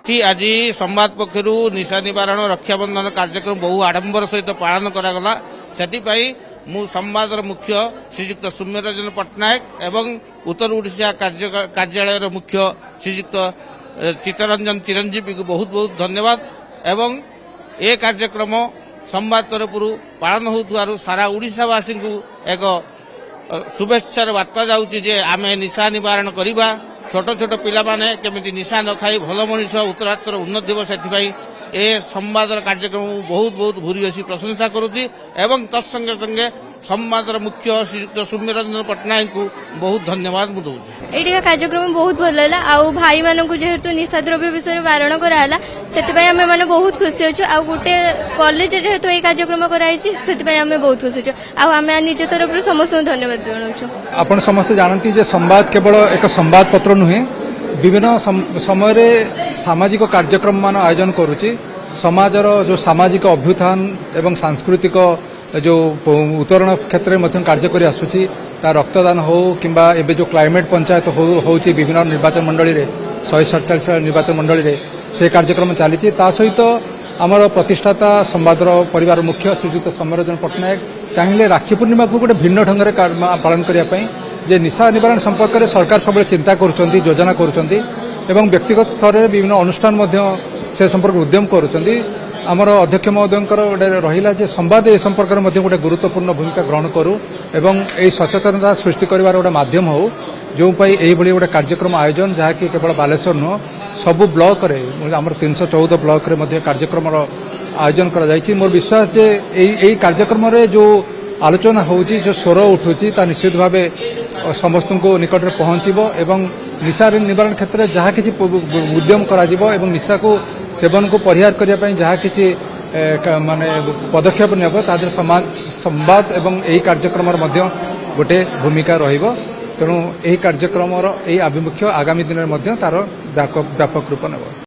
आज संवाद पक्षर निशा निवारण रक्षाबंधन कार्यक्रम बहु आडंबर सहित पालन करागला से मु संवाद मुख्य श्रीजुक्त सौम्यरंजन पट्टनायक एवं उत्तर ओडिशा कार्यालय मुख्य श्रीजुक्त चित्तरंजन चिरंजीवी को बहुत बहुत धन्यवाद एवं ए कार्यक्रम संवाद तरफ पालन हो सारा ओडिशावासी को एक शुभेच्छार वार्ता जाऊँगी जे आमे निशा निवारण करवा छोट छोट पिला माने केमिति निशा न खाई भल मनीष उत्तरात्तर उन्नति हो से ए संवाद कार्यक्रम बहुत बहुत भूरी प्रशंसा करुच्ची एवं तत्संगे संगे संवाद मुख्य श्रीयुक्त सौम्यरंजन पट्टनायक को बहुत धन्यवाद मुझे ये कार्यक्रम बहुत भल लगा आउ भाई मानक जेहेतु निशा द्रव्य विषय बारण कराला से आम मैंने बहुत खुशी अच्छु आ गोटे कॉलेज जेहेतु ये कार्यक्रम कराई से बहुत खुशी अच्छु आम निज तरफ समस्त धन्यवाद जनाऊँ। आपण समस्त जानती जे संवाद केवल एक संवाद पत्र नुहे विभिन्न समय सामाजिक कार्यक्रम मान आयोजन करुच्ची समाजर जो सामाजिक अभ्युत्थान एवं सांस्कृतिक जो उत्तरण क्षेत्र में कार्य कर आसूची ता रक्तदान हो किंबा एबे जो क्लाइमेट पंचायत होची विभिन्न निर्वाचन मंडली रे 147 निर्वाचन मंडली रे से कार्यक्रम चली सहित आमर प्रतिष्ठाता संवादर परिवार मुख्य श्रीजुक्त सौम्यरंजन पट्टनायक चाहिए राखी पूर्णिमा को गोटे भिन्न ढंग से पालन करने जे निशा निवारण संपर्क में सरकार सब चिंता करुँच योजना करुँच एवं व्यक्तिगत स्तर में विभिन्न अनुष्ठान से संपर्क उद्यम करुँच आमर अध्यक्ष महोदय गोटे रहा जे संवाद ए संपर्क में गोटे गुरुत्वपूर्ण भूमिका ग्रहण करूँ एवं यही सचेतनता सृष्टि कर गोटे माध्यम हो जो यही गोटे कार्यक्रम आयोजन जहाँकि केवल बालेश्वर नुह सबु ब्लॉक रे आमर 314 ब्लॉक रे कार्यक्रम आयोजन कर मोर विश्वास जे यही कार्यक्रम रे जो आलोचना होची जो स्वर उठुची ता निश्चित भाव समस्त को निकट में पहुंचब एवं निशा निवारण क्षेत्र में जहाँ किसी उद्यम कर निशा को सेवन को परिहार करने जहाँ किसी माने पदक्षेप नेब तादर संवाद एवं यही कार्यक्रम गोटे भूमिका रहिबो तेणु यही कार्यक्रम यही आभिमुख्य आगामी दिन में तार व्यापक रूप नेब।